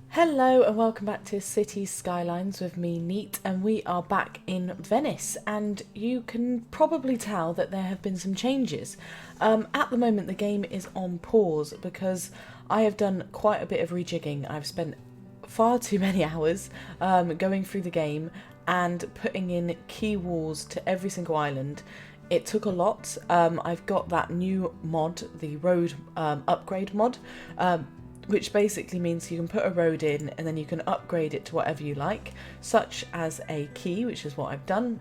Hello and welcome back to City Skylines with me, Neat, and we are back in Venice, and you can probably tell that there have been some changes. At the moment the game is on pause because I have done quite a bit of rejigging. I've spent far too many hours going through the game and putting in quay walls to every single island. It took a lot. I've got that new mod, the road upgrade mod, which basically means you can put a road in and then you can upgrade it to whatever you like, such as a quay, which is what I've done,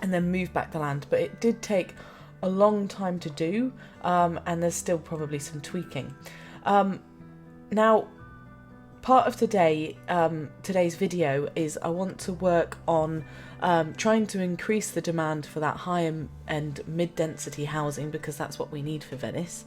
and then move back the land. But it did take a long time to do, and there's still probably some tweaking. Now, part of today's video is I want to work on trying to increase the demand for that higher end mid-density housing, because that's what we need for Venice.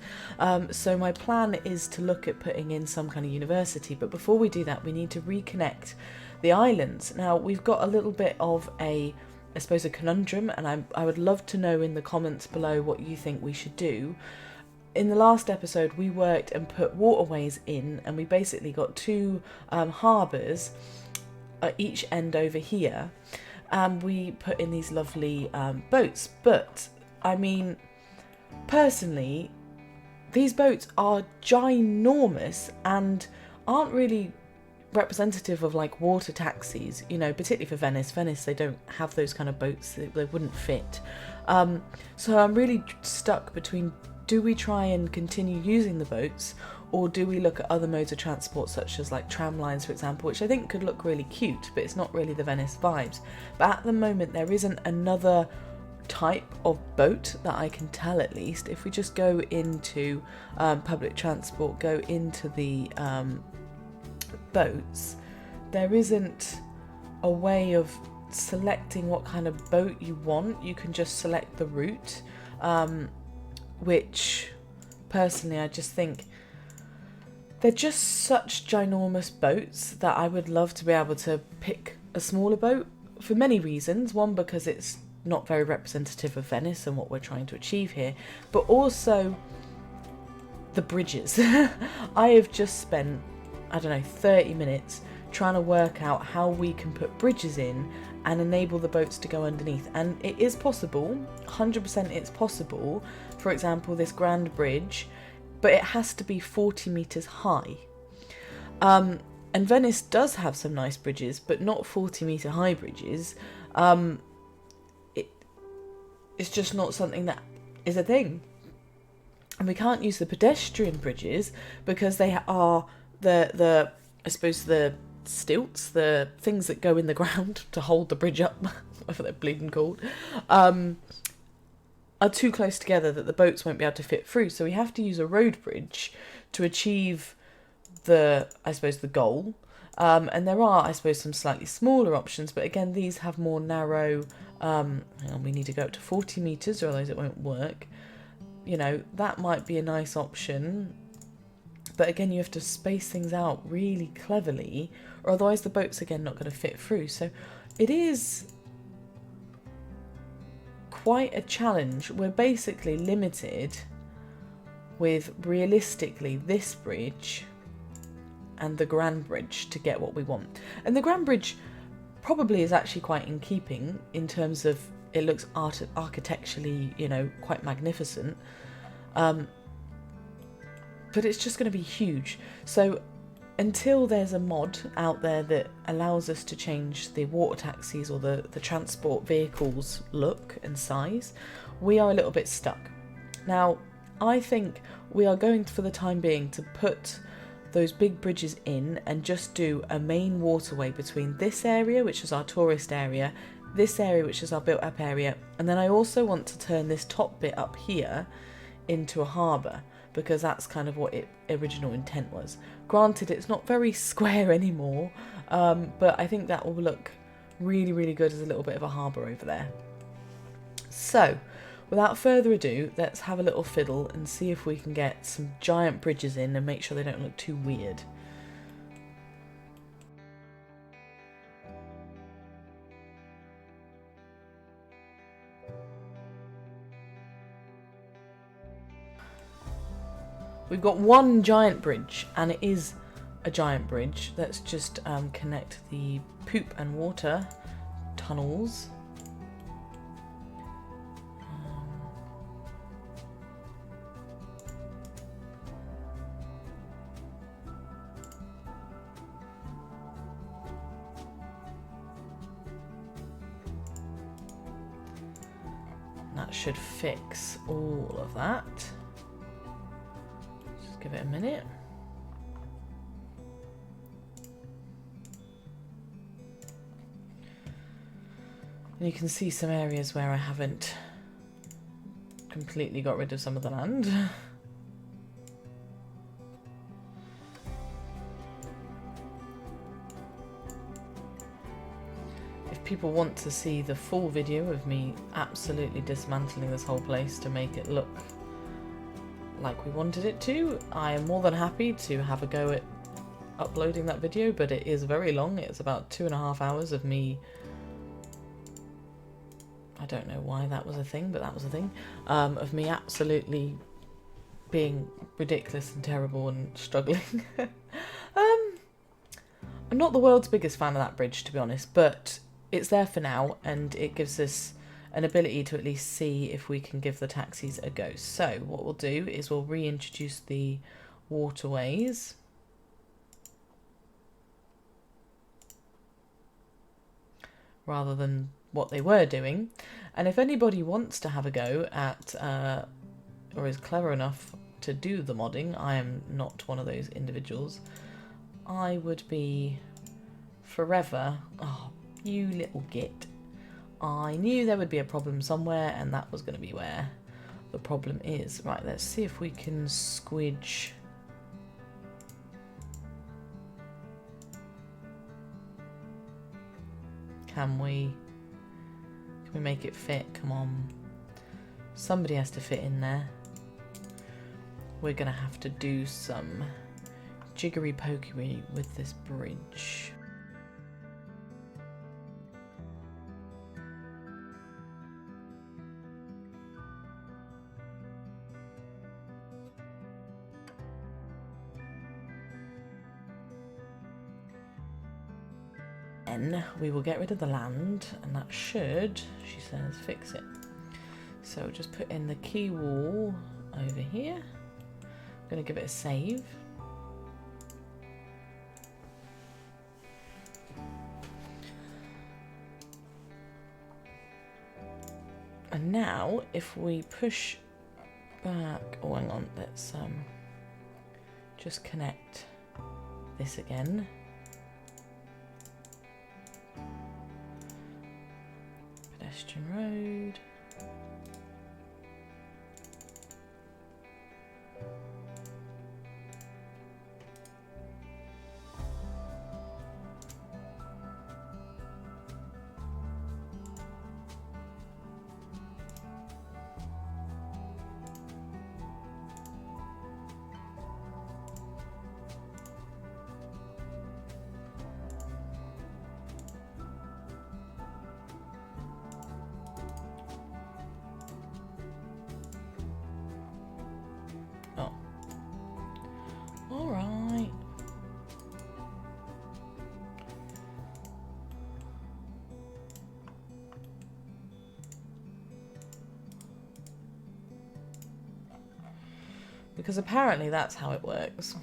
So my plan is to look at putting in some kind of university, but before we do that we need to reconnect the islands. Now we've got a little bit of I suppose a conundrum, and I would love to know in the comments below what you think we should do. In the last episode we worked and put waterways in, and we basically got two harbours at each end over here, and we put in these lovely boats. But I mean, personally, these boats are ginormous and aren't really representative of like water taxis, you know, particularly for Venice. They don't have those kind of boats, they wouldn't fit. So I'm really stuck between, do we try and continue using the boats, or do we look at other modes of transport such as like tram lines, for example, which I think could look really cute, but it's not really the Venice vibes. But at the moment there isn't another type of boat that I can tell, at least. If we just go into public transport, go into the boats, there isn't a way of selecting what kind of boat you want. You can just select the route, which personally I just think they're just such ginormous boats that I would love to be able to pick a smaller boat for many reasons. One, because it's not very representative of Venice and what we're trying to achieve here, but also the bridges. I have just spent, I don't know, 30 minutes trying to work out how we can put bridges in and enable the boats to go underneath, and it is possible, 100% it's possible. For example, this grand bridge, but it has to be 40 meters high. And Venice does have some nice bridges, but not 40-meter high bridges. It's just not something that is a thing. And we can't use the pedestrian bridges because they are the I suppose the stilts, the things that go in the ground to hold the bridge up, whatever they're bleeding called, are too close together that the boats won't be able to fit through. So we have to use a road bridge to achieve the goal. And there are, I suppose, some slightly smaller options, but again, these have more narrow, hang on, we need to go up to 40 meters or otherwise it won't work. You know, that might be a nice option, but again, you have to space things out really cleverly, or otherwise the boat's again not going to fit through. So it is quite a challenge. We're basically limited with, realistically, this bridge and the Grand Bridge to get what we want. And the Grand Bridge probably is actually quite in keeping in terms of it looks architecturally, you know, quite magnificent. But it's just going to be huge. So until there's a mod out there that allows us to change the water taxis or the transport vehicles look and size, we are a little bit stuck. Now, I think we are going for the time being to put those big bridges in and just do a main waterway between this area, which is our tourist area, this area, which is our built up area, and then I also want to turn this top bit up here into a harbour, because that's kind of what its original intent was. Granted, it's not very square anymore, but I think that will look really, really good as a little bit of a harbour over there. So, without further ado, let's have a little fiddle and see if we can get some giant bridges in and make sure they don't look too weird. We've got one giant bridge, and it is a giant bridge. Let's just connect the poop and water tunnels. That should fix all of that. Just give it a minute. And you can see some areas where I haven't completely got rid of some of the land. If people want to see the full video of me absolutely dismantling this whole place to make it look like we wanted it to, I am more than happy to have a go at uploading that video, but it is very long. It's about 2.5 hours of me. I don't know why that was a thing, but that was a thing. Of me absolutely being ridiculous and terrible and struggling. I'm not the world's biggest fan of that bridge, to be honest, but it's there for now, and it gives us an ability to at least see if we can give the taxis a go. So what we'll do is we'll reintroduce the waterways. Rather than what they were doing. And if anybody wants to have a go at or is clever enough to do the modding, I am not one of those individuals, I would be forever, oh, you little git, I knew there would be a problem somewhere, and that was going to be where the problem is. Right, let's see if we can squidge Can we make it fit? Come on. Somebody has to fit in there. We're going to have to do some jiggery-pokery with this bridge. Then we will get rid of the land, and that should, she says, fix it. So just put in the quay wall over here. I'm going to give it a save. And now if we push back, oh hang on, let's just connect this again. Pedestrian road. Alright. Because apparently that's how it works.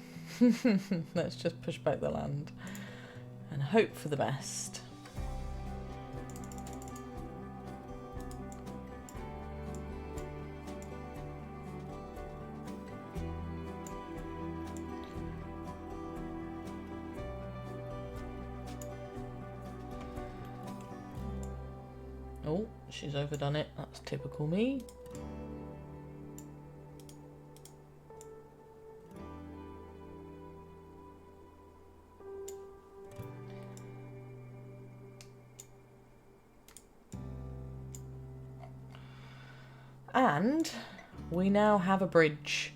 Let's just push back the land and hope for the best. Oh, she's overdone it. That's typical me. And we now have a bridge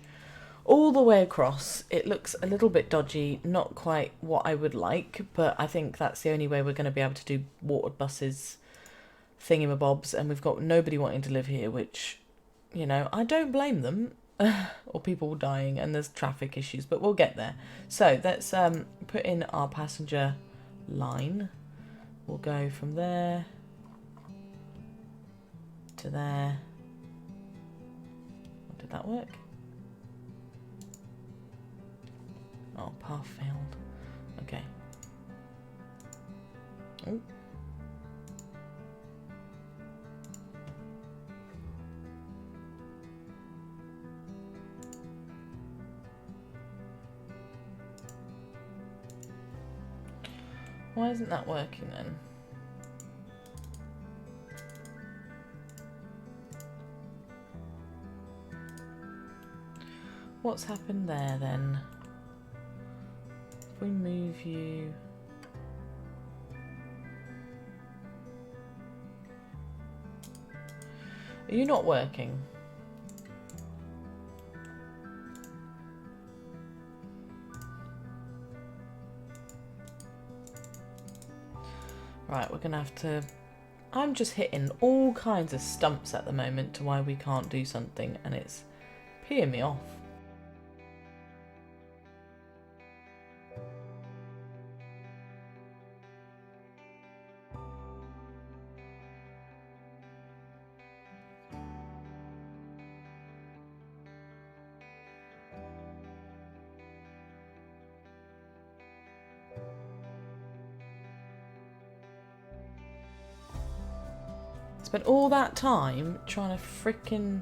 all the way across. It looks a little bit dodgy, not quite what I would like, but I think that's the only way we're going to be able to do watered buses thingamabobs, and we've got nobody wanting to live here, which, you know, I don't blame them. or people dying, and there's traffic issues, but we'll get there. So let's put in our passenger line. We'll go from there to there. Did that work? Oh, path failed. Okay. Oh. Why isn't that working then? What's happened there then? If we move you... Are you not working? Right, we're gonna have to... I'm just hitting all kinds of stumps at the moment to why we can't do something, and it's peeing me off. Spent all that time trying to frickin'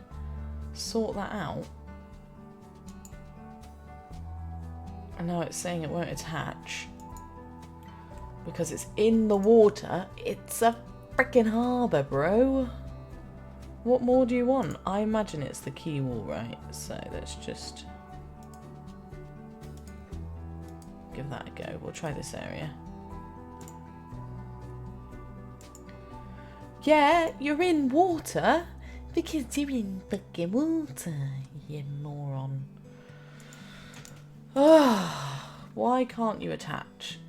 sort that out. And now it's saying it won't attach. Because it's in the water. It's a frickin' harbour, bro. What more do you want? I imagine it's the quay wall, right? So let's just give that a go. We'll try this area. Yeah, you're in water because you're in fucking water, you moron. Oh, why can't you attach?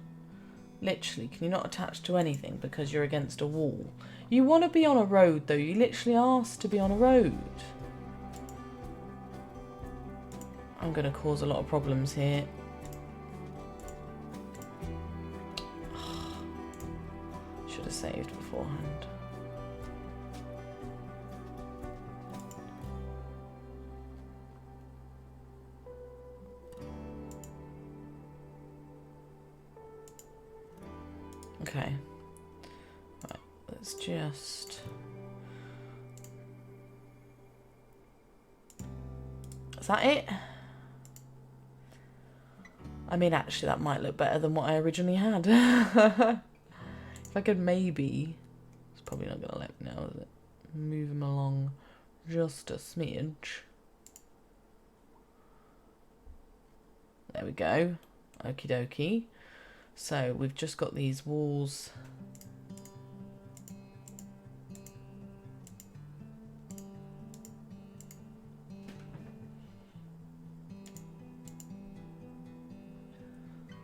Literally, can you not attach to anything because you're against a wall? You want to be on a road though, you literally asked to be on a road. I'm going to cause a lot of problems here. Should have saved beforehand. Okay. Right, let's just... Is that it? I mean, actually, that might look better than what I originally had. If I could maybe... It's probably not going to let me know, is it? Move him along just a smidge. There we go. Okie dokie. So we've just got these walls.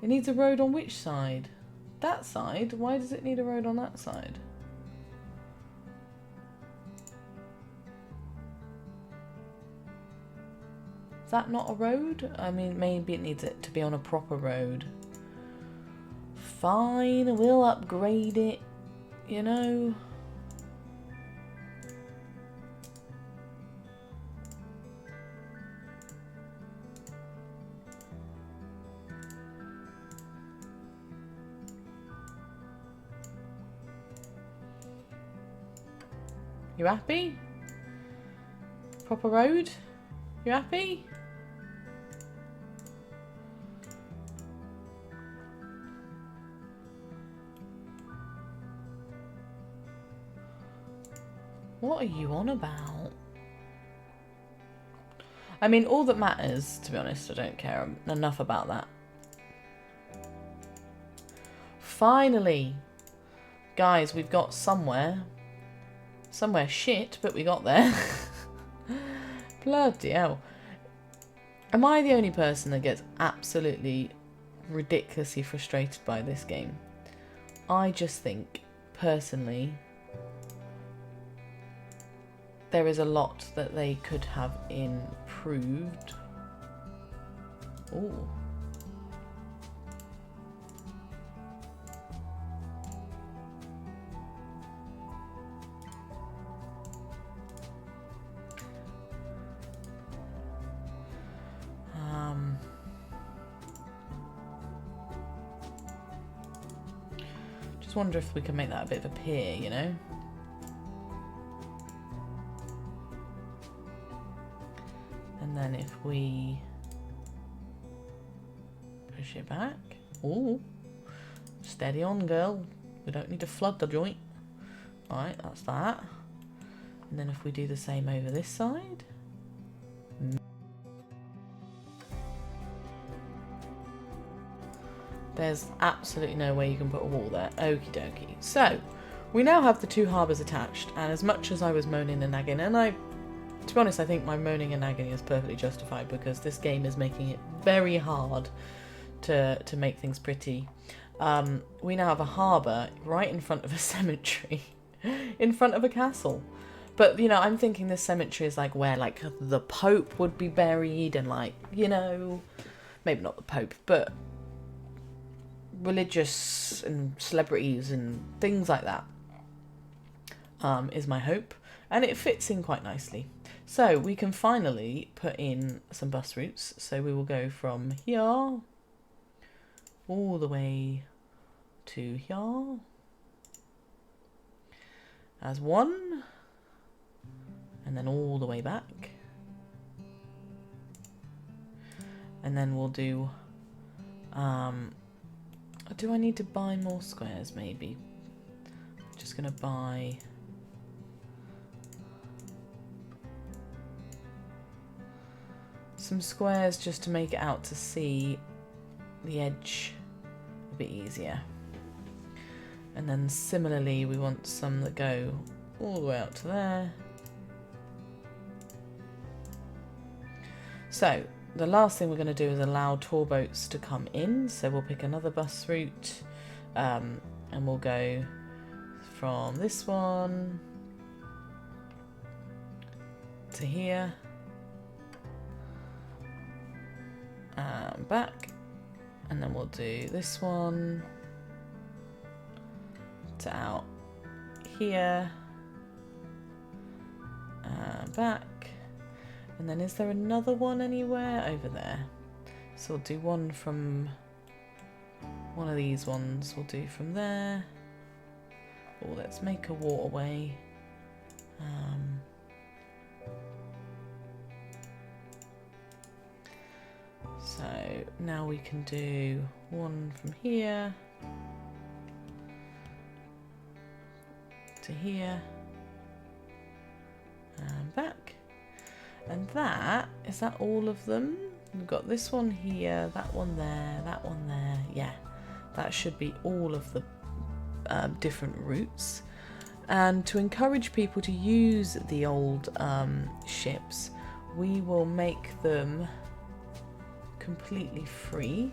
It needs a road on which side? That side? Why does it need a road on that side? Is that not a road? I mean, maybe it needs it to be on a proper road. Fine, we'll upgrade it, you know. You happy? Proper road? You happy? What are you on about? I mean, all that matters, to be honest, I don't care enough about that. Finally! Guys, we've got somewhere. Somewhere shit, but we got there. Bloody hell. Am I the only person that gets absolutely ridiculously frustrated by this game? I just think, personally... there is a lot that they could have improved. Ooh. Just wonder if we can make that a bit of a pier, you know? And then if we push it back. Ooh. Steady on, girl. We don't need to flood the joint. Alright, that's that. And then if we do the same over this side. There's absolutely no way you can put a wall there. Okie dokie. So, we now have the two harbours attached, and as much as I was moaning and nagging, and to be honest, I think my moaning and nagging is perfectly justified because this game is making it very hard to make things pretty. We now have a harbour right in front of a cemetery, in front of a castle. But, you know, I'm thinking this cemetery is like where, like, the Pope would be buried and, like, you know, maybe not the Pope, but religious and celebrities and things like that is my hope, and it fits in quite nicely. So we can finally put in some bus routes. So we will go from here all the way to here as one, and then all the way back, and then we'll do I need to buy more squares? Maybe. Just gonna buy some squares just to make it out to see the edge a bit easier. And then similarly we want some that go all the way out to there. So the last thing we're going to do is allow tour boats to come in. So we'll pick another bus route and we'll go from this one to here and back, and then we'll do this one to out here and back. And then is there another one anywhere over there? So we'll do one from one of these ones. We'll do from there. Oh, let's make a waterway. So now we can do one from here to here and back. And is that all of them? We've got this one here, that one there, that one there. Yeah, that should be all of the different routes. And to encourage people to use the old ships, we will make them completely free.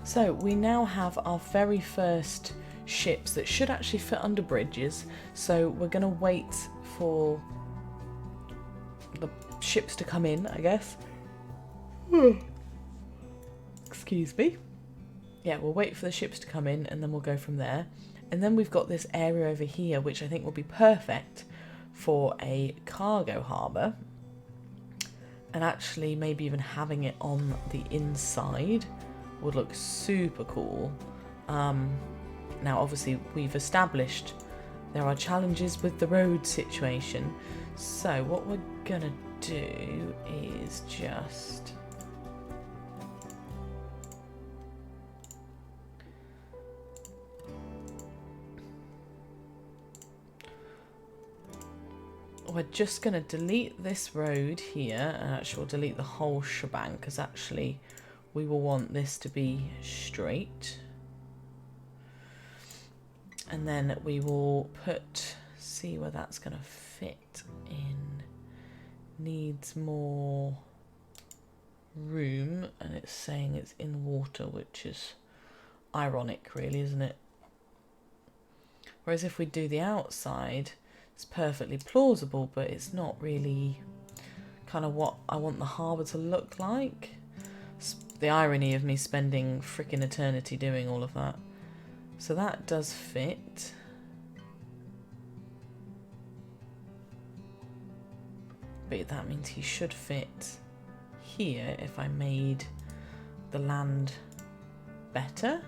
So we now have our very first ships that should actually fit under bridges, so we're going to wait for the ships to come in, I guess. Excuse me. Yeah, we'll wait for the ships to come in and then we'll go from there. And then we've got this area over here which I think will be perfect for a cargo harbour, and actually maybe even having it on the inside would look super cool. Now obviously we've established there are challenges with the road situation, so what we're gonna do is just gonna delete this road here, and actually we'll delete the whole shebang because actually we will want this to be straight. And then we will see where that's going to fit in. Needs more room, and it's saying it's in water, which is ironic really, isn't it? Whereas if we do the outside, it's perfectly plausible, but it's not really kind of what I want the harbour to look like. The irony of me spending frickin' eternity doing all of that. So that does fit. But that means he should fit here if I made the land better.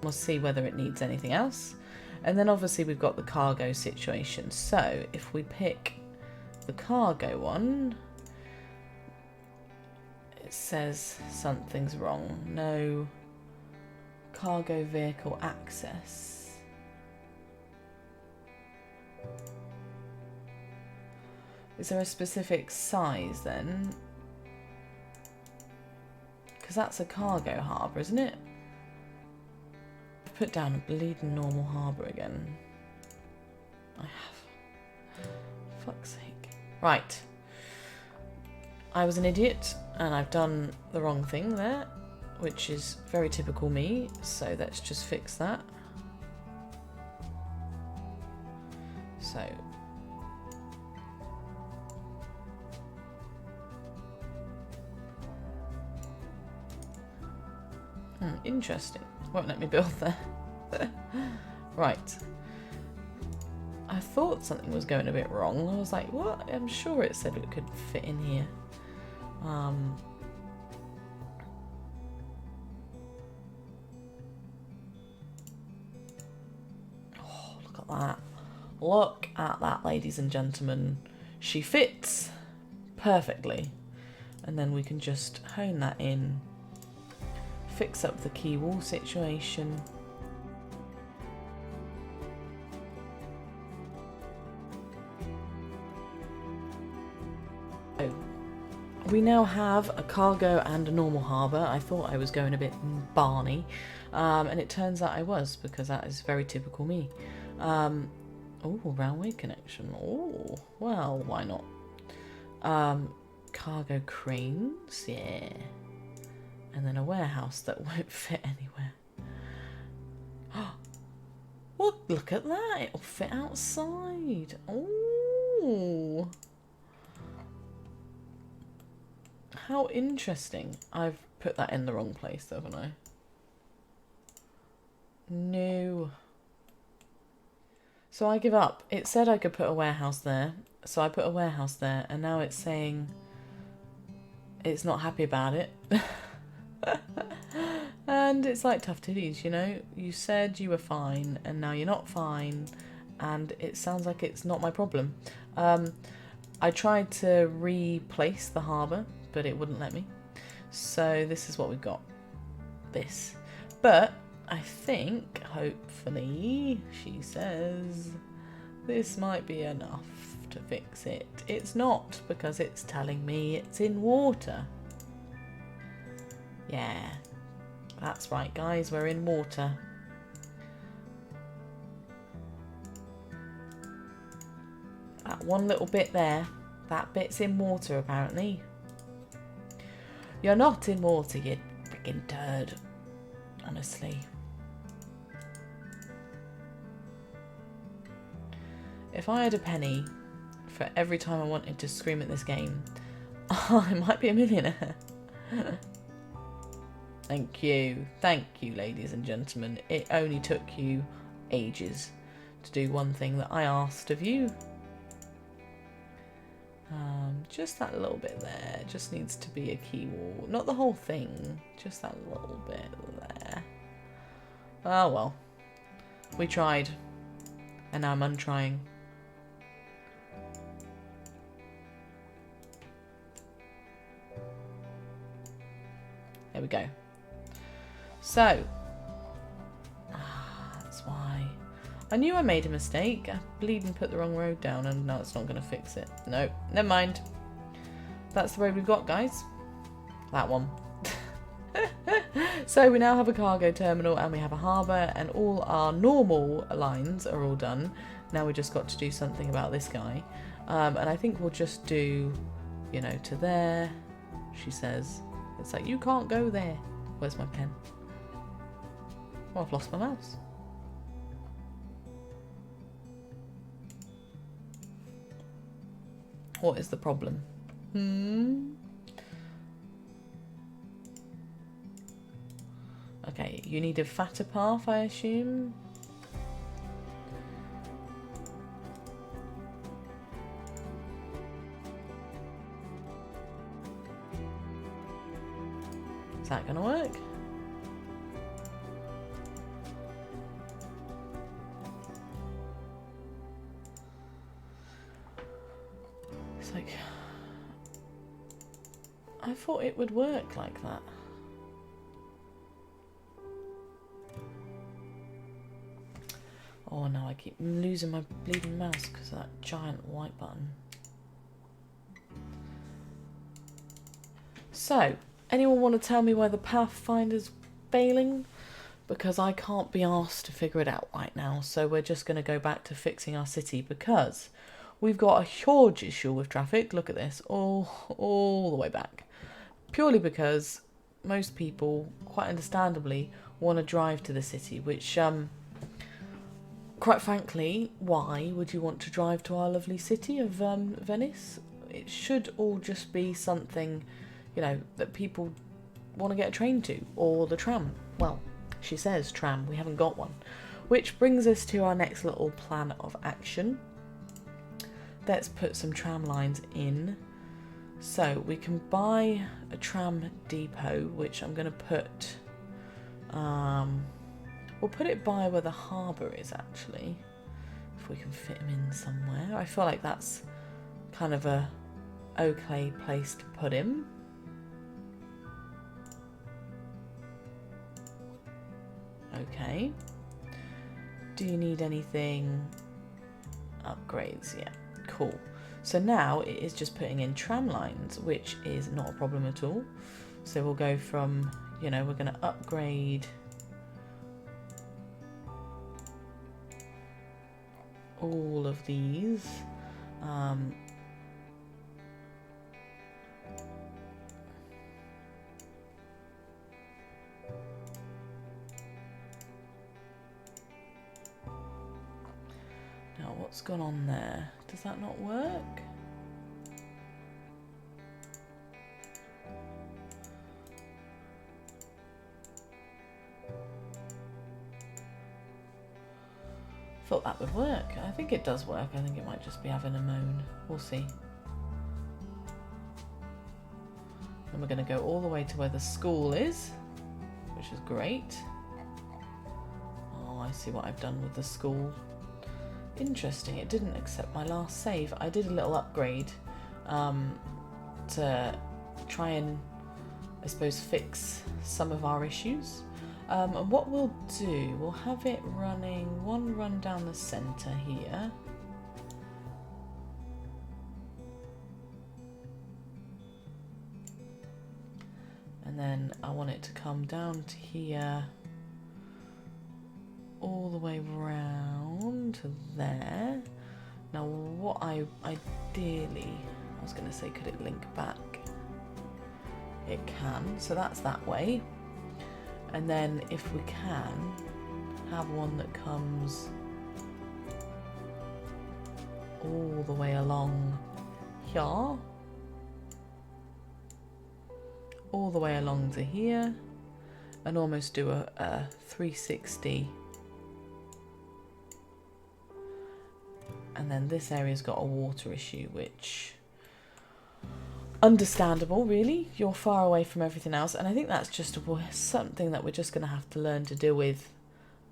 We'll see whether it needs anything else. And then obviously we've got the cargo situation. So if we pick the cargo one, it says something's wrong. No cargo vehicle access. Is there a specific size then? Because that's a cargo harbour, isn't it? Put down a bleeding normal harbour again. I have. Fuck's sake. Right. I was an idiot and I've done the wrong thing there, which is very typical me, so let's just fix that. So. Interesting. Won't let me build there. Right. I thought something was going a bit wrong. I was like, what? I'm sure it said it could fit in here. Oh, look at that. Look at that, ladies and gentlemen. She fits perfectly. And then we can just hone that in. Fix up the quay wall situation. So, we now have a cargo and a normal harbour. I thought I was going a bit Barney, and it turns out I was, because that is very typical me. Oh, railway connection. Oh, well, why not? Cargo cranes, yeah. And then a warehouse that won't fit anywhere. Well, look at that. It'll fit outside. Oh. How interesting. I've put that in the wrong place, haven't I? No. So I give up. It said I could put a warehouse there. So I put a warehouse there. And now it's saying it's not happy about it. And it's like tough titties, you know. You said you were fine and now you're not fine, and it sounds like it's not my problem. I tried to replace the harbour, but it wouldn't let me. So this is what we've got. This. But I think, hopefully, she says, this might be enough to fix it. It's not, because it's telling me it's in water. Yeah, that's right, guys, we're in water. That one little bit there, that bit's in water apparently. You're not in water, you freaking turd. Honestly. If I had a penny for every time I wanted to scream at this game, I might be a millionaire. Thank you, ladies and gentlemen. It only took you ages to do one thing that I asked of you. Just that little bit there. Just needs to be a quay wall. Not the whole thing, just that little bit there. Oh well. We tried. And now I'm untrying. There we go. So, I knew I made a mistake. I bleeding put the wrong road down and now it's not going to fix it. No, never mind. That's the road we've got, guys. That one. So we now have a cargo terminal and we have a harbour and all our normal lines are all done. Now we just got to do something about this guy. And I think we'll just do, you know, to there, she says. It's like, you can't go there. Where's my pen? Oh, I've lost my mouse. What is the problem? Okay, you need a fatter path, I assume. Is that going to work? It's like, I thought it would work like that. Oh no, I keep losing my bleeding mouse because of that giant white button. So, anyone want to tell me why the Pathfinder's failing? Because I can't be asked to figure it out right now. So we're just going to go back to fixing our city because we've got a huge issue with traffic. Look at this, all the way back. Purely because most people, quite understandably, want to drive to the city, which, quite frankly, why would you want to drive to our lovely city of Venice? It should all just be something, you know, that people want to get a train to, or the tram. Well, she says tram, we haven't got one. Which brings us to our next little plan of action. Let's put some tram lines in. So we can buy a tram depot, which I'm going to put, we'll put it by where the harbour is actually, if we can fit him in somewhere. I feel like that's kind of a okay place to put him. Okay. Do you need anything? Upgrades, yeah, cool. So now it is just putting in tram lines, which is not a problem at all. So we'll go from, you know, we're going to upgrade all of these. Now what's gone on there? Does that not work? Thought that would work. I think it does work. I think it might just be having a moan. We'll see. And we're going to go all the way to where the school is, which is great. Oh, I see what I've done with the school. Interesting, it didn't accept my last save. I did a little upgrade to try and, I suppose, fix some of our issues. And what we'll do, we'll have it running one run down the centre here. And then I want it to come down to here, all the way round to there. Now what I ideally, I was going to say, could it link back? It can, so that's that way. And then if we can have one that comes all the way along here, all the way along to here, and almost do a 360. And then this area's got a water issue, which, understandable really, you're far away from everything else, and I think that's just something that we're just going to have to learn to deal with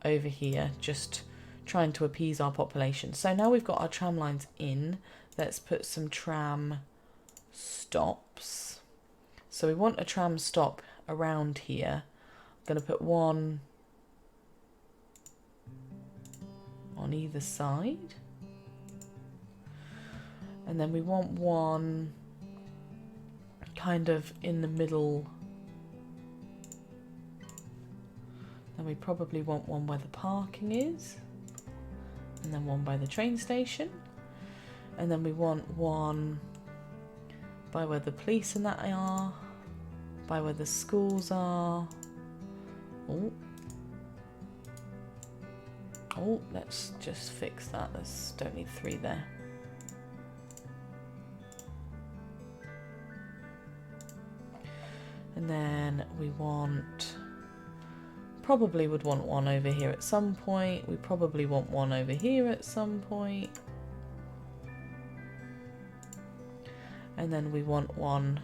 over here, just trying to appease our population. So now we've got our tram lines in, let's put some tram stops. So we want a tram stop around here. I'm going to put one on either side. And then we want one kind of in the middle. Then we probably want one where the parking is. And then one by the train station. And then we want one by where the police and that are. By where the schools are. Oh. Oh, let's just fix that. Don't need 3 there. And then we want, probably would want one over here at some point. We probably want one over here at some point. And then we want one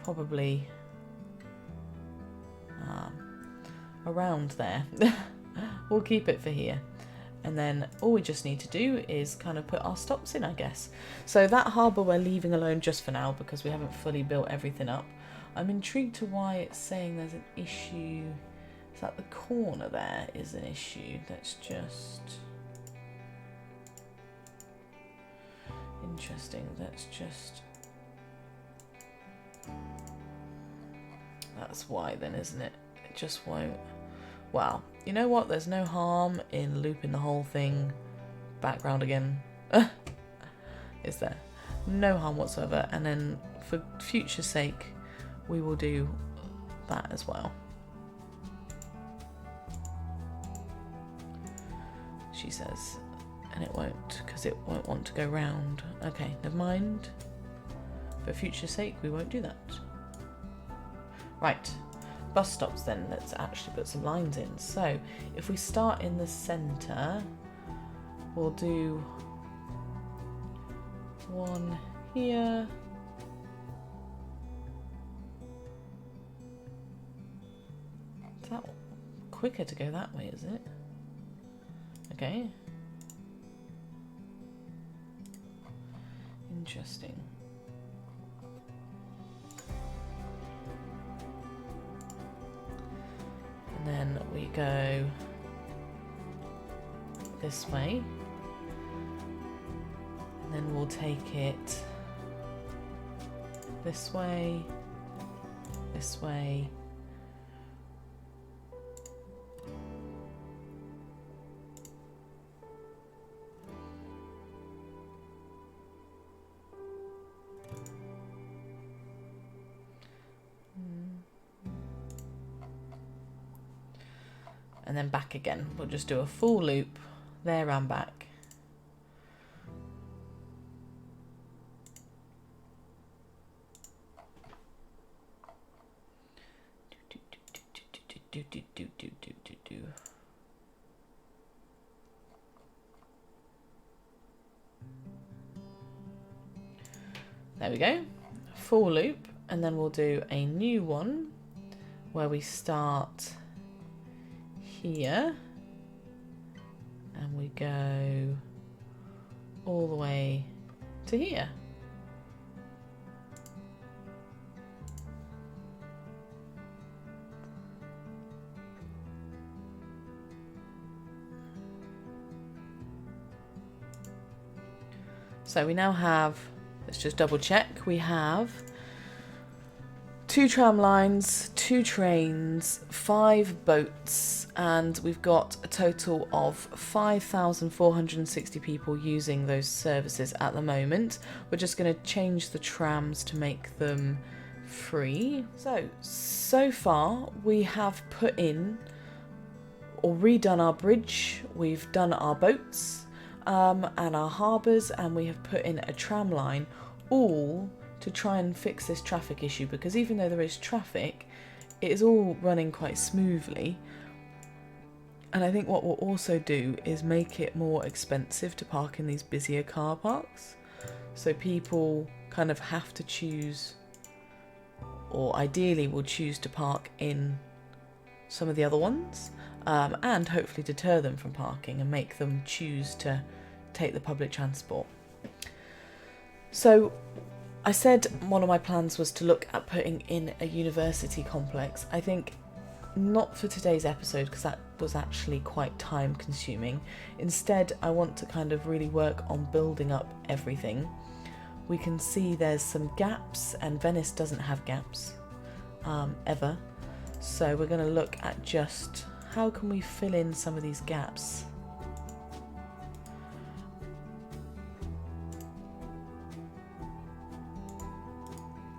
probably around there. We'll keep it for here. And then all we just need to do is kind of put our stops in, I guess. So that harbour we're leaving alone just for now because we haven't fully built everything up. I'm intrigued to why it's saying there's an issue. Is that the corner there is an issue? That's just interesting. That's why then, isn't it? It just won't. Wow. You know what? There's no harm in looping the whole thing background again. Is there? No harm whatsoever. And then for future's sake, we will do that as well. She says. And it won't, because it won't want to go round. Okay, never mind. For future's sake, we won't do that. Right. Bus stops then, let's actually put some lines in. So if we start in the centre, we'll do one here. Is that quicker to go that way, is it? Okay. Interesting. And then we go this way, and then we'll take it this way, this way, and then back again. We'll just do a full loop there and back. There we go, full loop, and then we'll do a new one where we start here and we go all the way to here. So we now have, let's just double check, we have 2 tram lines, 2 trains, 5 boats, and we've got a total of 5,460 people using those services at the moment. We're just going to change the trams to make them free. So far we have put in or redone our bridge, we've done our boats and our harbours, and we have put in a tram line, all to try and fix this traffic issue, because even though there is traffic, it is all running quite smoothly. And I think what we'll also do is make it more expensive to park in these busier car parks. So people kind of have to choose, or ideally will choose to park in some of the other ones, and hopefully deter them from parking and make them choose to take the public transport. So I said one of my plans was to look at putting in a university complex. I think not for today's episode because that was actually quite time consuming. Instead, I want to kind of really work on building up everything. We can see there's some gaps, and Venice doesn't have gaps ever. So we're going to look at just how can we fill in some of these gaps.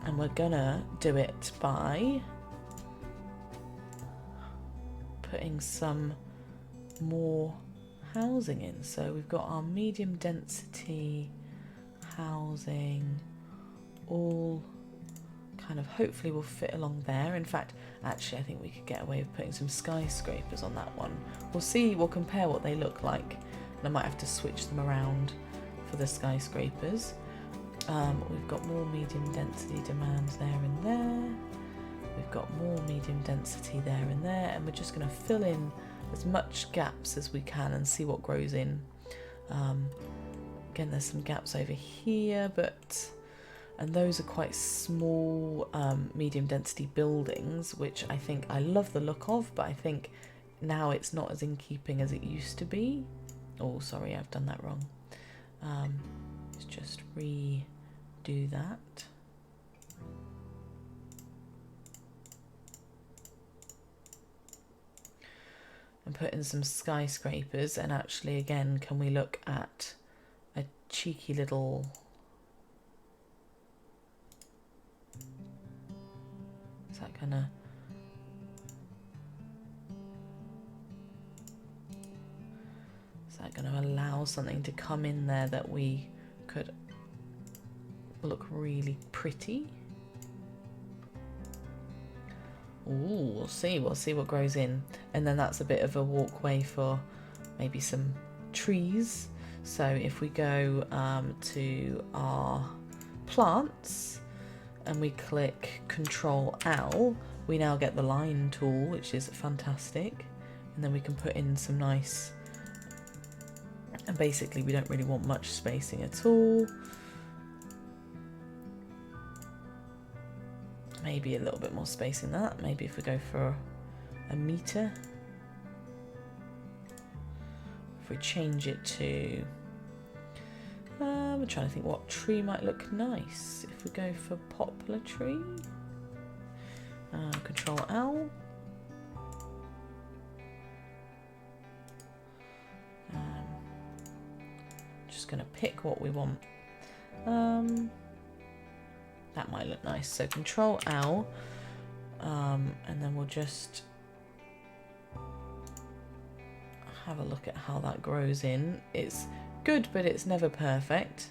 And we're going to do it by putting some more housing in. So we've got our medium density housing, all kind of hopefully will fit along there. In fact, actually I think we could get away with putting some skyscrapers on that one. We'll see, we'll compare what they look like, and I might have to switch them around for the skyscrapers. We've got more medium density demand there and there. We've got more medium density there and there, and we're just going to fill in as much gaps as we can and see what grows in. Again, there's some gaps over here, and those are quite small medium density buildings, which I think I love the look of, but I think now it's not as in keeping as it used to be. Oh, sorry, I've done that wrong. Let's just redo that. And put in some skyscrapers, and actually again, can we look at a cheeky little is that gonna allow something to come in there that we could look really pretty? Ooh, we'll see what grows in. And then that's a bit of a walkway for maybe some trees. So if we go to our plants and we click Control L, we now get the line tool, which is fantastic. And then we can put in some nice, and basically we don't really want much spacing at all. Maybe a little bit more space in that. Maybe if we go for a meter. If we change it to... we're trying to think what tree might look nice. If we go for poplar tree. Control L. Just going to pick what we want. That might look nice. So Control L, and then we'll just have a look at how that grows in. It's good, but it's never perfect.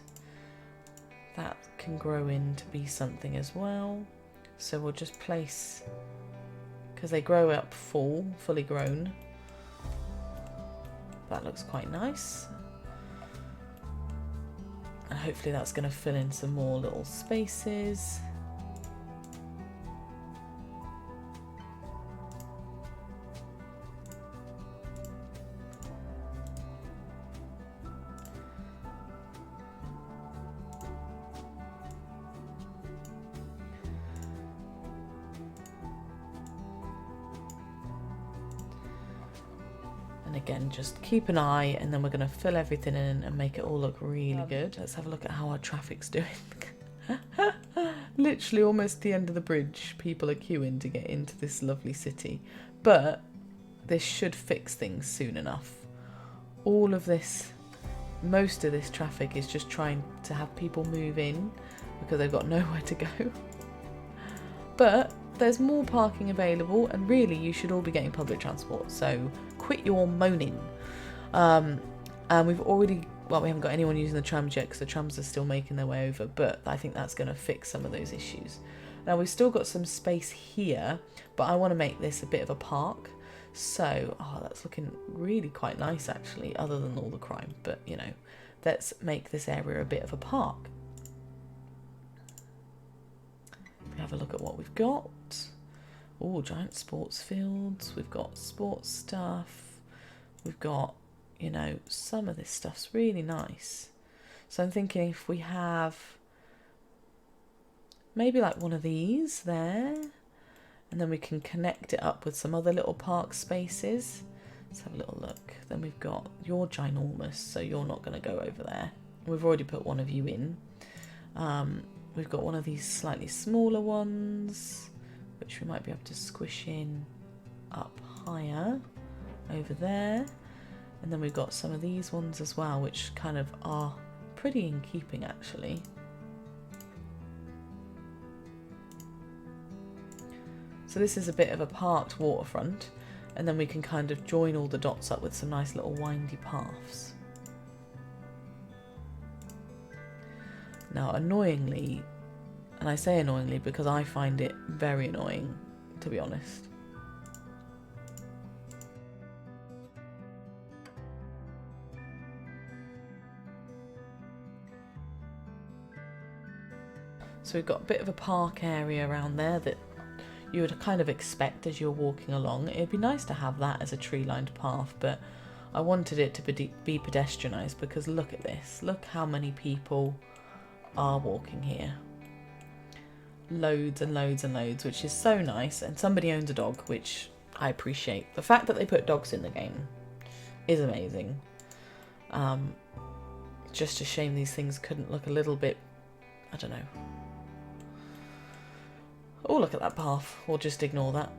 That can grow in to be something as well. So we'll just place, because they grow up fully grown. That looks quite nice. And hopefully that's going to fill in some more little spaces. Again, just keep an eye, and then we're going to fill everything in and make it all look really good. Let's have a look at how our traffic's doing. Literally almost the end of the bridge. People are queuing to get into this lovely city. But this should fix things soon enough. All of this, most of this traffic is just trying to have people move in because they've got nowhere to go. But there's more parking available, and really you should all be getting public transport, so quit your moaning. And we've already, well, we haven't got anyone using the trams yet because the trams are still making their way over, but I think that's going to fix some of those issues. Now we've still got some space here, but I want to make this a bit of a park. So, that's looking really quite nice actually, other than all the crime, but you know, let's make this area a bit of a park. If we have a look at what we've got. Oh, giant sports fields. We've got sports stuff. We've got, you know, some of this stuff's really nice. So I'm thinking if we have maybe like one of these there, And then we can connect it up with some other little park spaces. Let's have a little look. Then we've got, you're ginormous, so you're not going to go over there. We've already put one of you in. We've got one of these slightly smaller ones, which we might be able to squish in up higher over there. And then we've got some of these ones as well, which kind of are pretty in keeping actually. So this is a bit of a parked waterfront, and then we can kind of join all the dots up with some nice little windy paths. Now annoyingly, and I say annoyingly because I find it very annoying, to be honest. So we've got a bit of a park area around there that you would kind of expect as you're walking along. It'd be nice to have that as a tree-lined path, but I wanted it to be pedestrianised because look at this. Look how many people are walking here. Loads and loads and loads, which is so nice. And somebody owns a dog, which I appreciate. The fact that they put dogs in the game is amazing. Just a shame these things couldn't look a little bit, I don't know. Oh, look at that path. We'll just ignore that.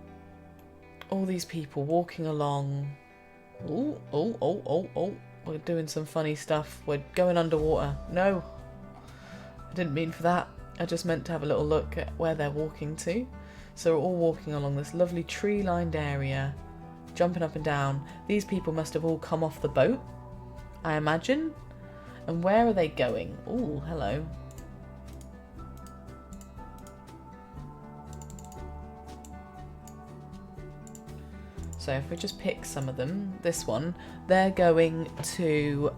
All these people walking along. Oh, oh, oh, oh, oh. We're doing some funny stuff. We're going underwater. No. I didn't mean for that. I just meant to have a little look at where they're walking to. So we're all walking along this lovely tree-lined area, jumping up and down. These people must have all come off the boat, I imagine. And where are they going? Oh, hello. So if we just pick some of them, this one, they're going to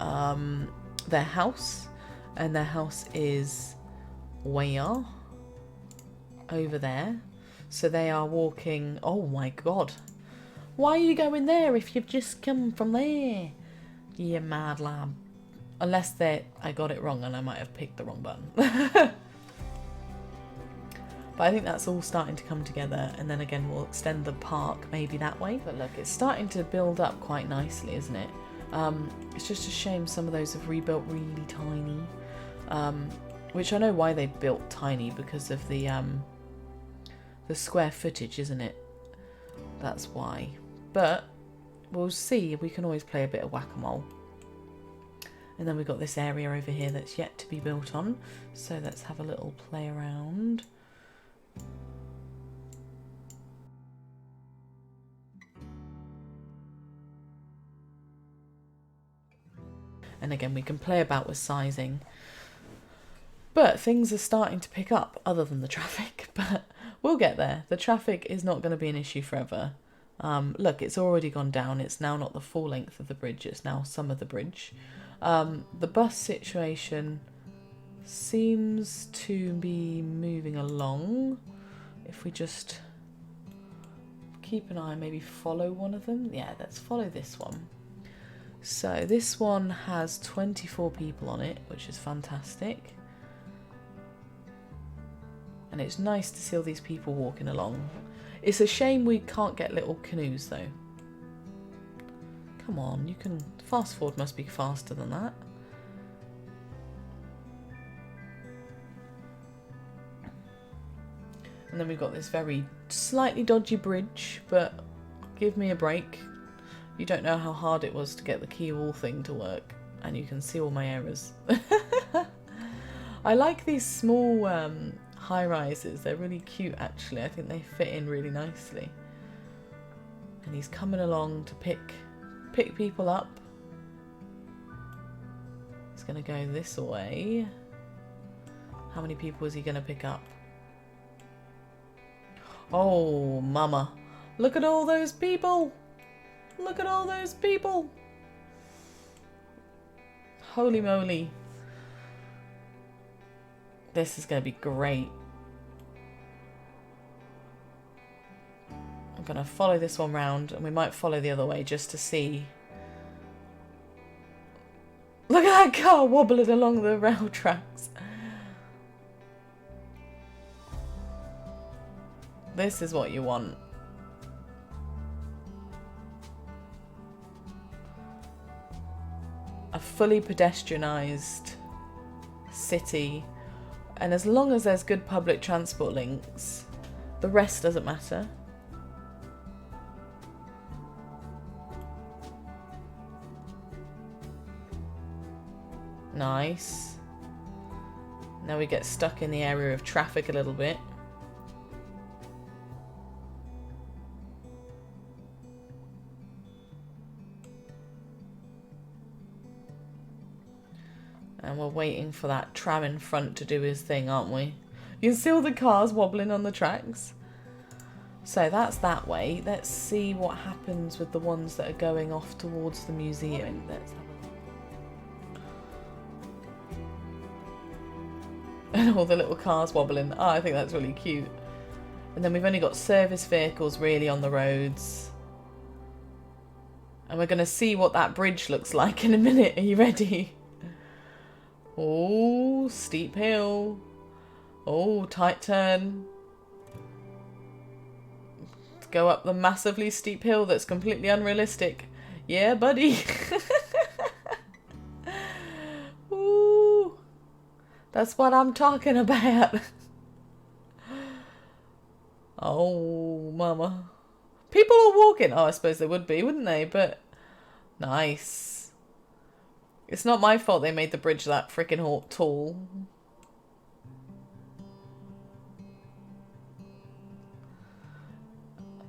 their house, and their house is where? Over there. So they are walking, oh my god. Why are you going there if you've just come from there? You mad lad. Unless I got it wrong and I might have picked the wrong button. But I think that's all starting to come together, and then again we'll extend the park maybe that way. But look, it's starting to build up quite nicely, isn't it? It's just a shame some of those have rebuilt really tiny. Which I know why they built tiny, because of the square footage, isn't it? That's why. But we'll see. We can always play a bit of whack-a-mole. And then we've got this area over here that's yet to be built on. So let's have a little play around. And again, we can play about with sizing. But things are starting to pick up, other than the traffic. But we'll get there. The traffic is not going to be an issue forever. Look, it's already gone down. It's now not the full length of the bridge. It's now some of the bridge. The bus situation seems to be moving along. If we just keep an eye, maybe follow one of them. Yeah, let's follow this one. So this one has 24 people on it, which is fantastic. And it's nice to see all these people walking along. It's a shame we can't get little canoes though. Come on, you can... Fast forward must be faster than that. And then we've got this very slightly dodgy bridge, but give me a break. You don't know how hard it was to get the key wall thing to work, and you can see all my errors. I like these small high rises. They're really cute actually. I think they fit in really nicely. And he's coming along to pick people up. He's going to go this way. How many people is he going to pick up? Oh, mama. Look at all those people. Look at all those people. Holy moly. This is going to be great. I'm going to follow this one round, and we might follow the other way just to see. Look at that car wobbling along the rail tracks. This is what you want. A fully pedestrianised city. And as long as there's good public transport links, the rest doesn't matter. Nice. Now we get stuck in the area of traffic a little bit. And we're waiting for that tram in front to do his thing, aren't we? You can see all the cars wobbling on the tracks. So that's that way. Let's see what happens with the ones that are going off towards the museum. Let's have a look. And all the little cars wobbling. Oh, I think that's really cute. And then we've only got service vehicles really on the roads. And we're going to see what that bridge looks like in a minute. Are you ready? Oh, steep hill. Oh, tight turn. Go up the massively steep hill that's completely unrealistic. Yeah, buddy. Ooh, that's what I'm talking about. Oh, mama. People are walking. Oh, I suppose they would be, wouldn't they? But nice. It's not my fault they made the bridge that freaking tall.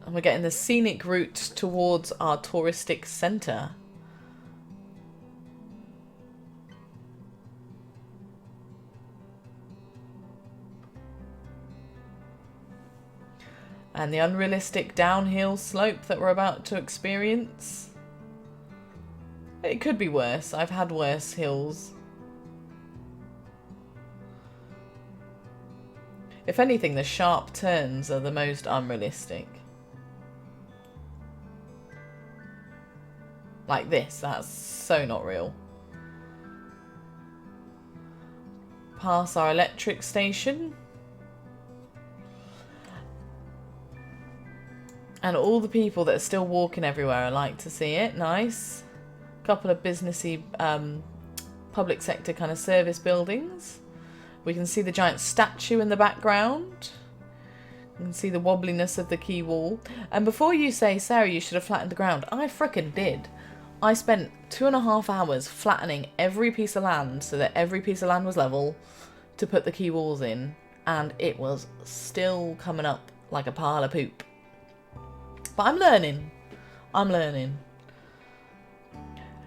And we're getting the scenic route towards our touristic centre. And the unrealistic downhill slope that we're about to experience. It could be worse. I've had worse hills. If anything, the sharp turns are the most unrealistic. Like this, that's so not real. Pass our electric station. And all the people that are still walking everywhere, I like to see it. Nice. Couple of businessy public sector kind of service buildings. We can see the giant statue in the background. You can see the wobbliness of the quay wall. And before you say, Sarah, you should have flattened the ground, I frickin' did. I spent 2.5 hours flattening every piece of land so that every piece of land was level to put the quay walls in, and it was still coming up like a pile of poop. But I'm learning. I'm learning.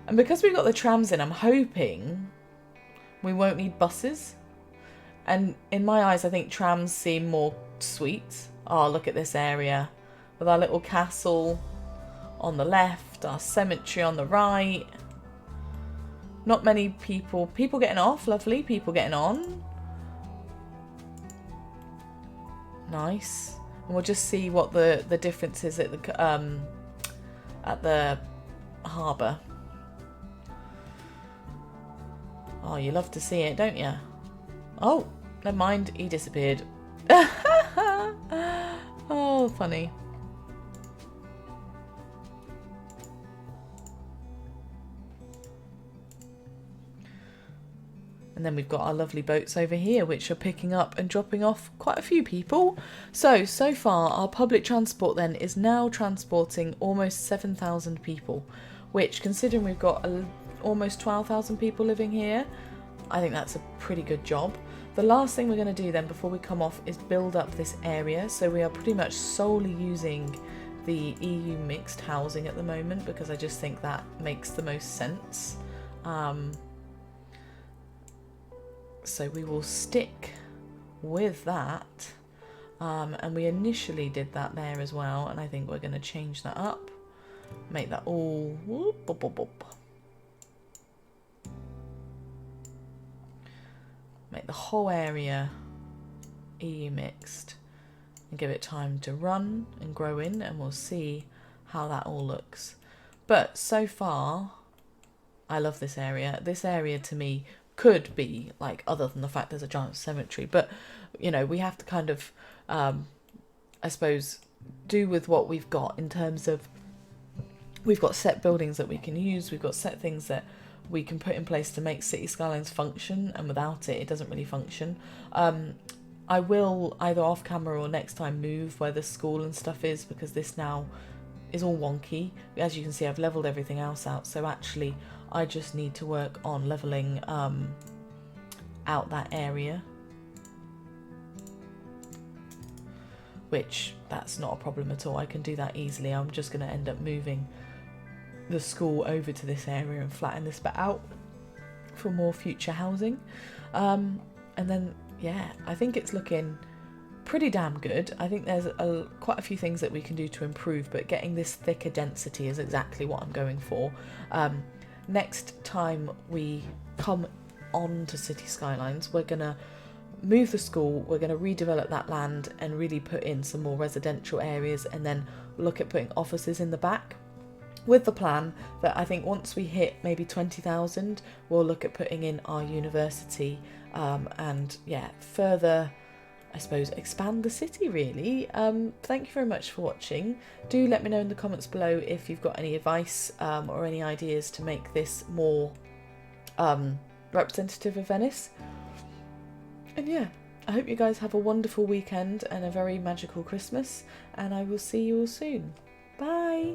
And because we've got the trams in, I'm hoping we won't need buses. And in my eyes, I think trams seem more sweet. Oh, look at this area with our little castle on the left, our cemetery on the right. Not many people. People getting off, lovely. People getting on. Nice. And we'll just see what the difference is at the harbour. Oh, you love to see it, don't you? Oh, never mind. He disappeared. Oh, funny. And then we've got our lovely boats over here, which are picking up and dropping off quite a few people. So far, our public transport then is now transporting almost 7,000 people, which, considering we've got almost 12,000 people living here, I think that's a pretty good job. The last thing we're going to do then before we come off is build up this area. So we are pretty much solely using the EU mixed housing at the moment because I just think that makes the most sense. So we will stick with that. And we initially did that there as well, and I think we're going to change that up. Make that all... Whoop, whoop, whoop, whoop. Make the whole area EU mixed and give it time to run and grow in, and we'll see how that all looks. But so far, I love this area. This area to me could be, like, other than the fact there's a giant cemetery, but, you know, we have to kind of I suppose, do with what we've got in terms of we've got set buildings that we can use, we've got set things that we can put in place to make City Skylines function, and without it, it doesn't really function. I will either off camera or next time move where the school and stuff is, because this now is all wonky. As you can see, I've leveled everything else out, so actually I just need to work on leveling out that area, which that's not a problem at all. I can do that easily. I'm just going to end up moving the school over to this area and flatten this bit out for more future housing. And then, yeah, I think it's looking pretty damn good. I think there's quite a few things that we can do to improve, but getting this thicker density is exactly what I'm going for. Next time we come on to City Skylines, we're going to move the school, we're going to redevelop that land and really put in some more residential areas, and then look at putting offices in the back, with the plan that I think once we hit maybe 20,000, we'll look at putting in our university, and yeah, further, I suppose, expand the city really. Thank you very much for watching. Do let me know in the comments below if you've got any advice or any ideas to make this more representative of Venice. And yeah, I hope you guys have a wonderful weekend and a very magical Christmas, and I will see you all soon. Bye!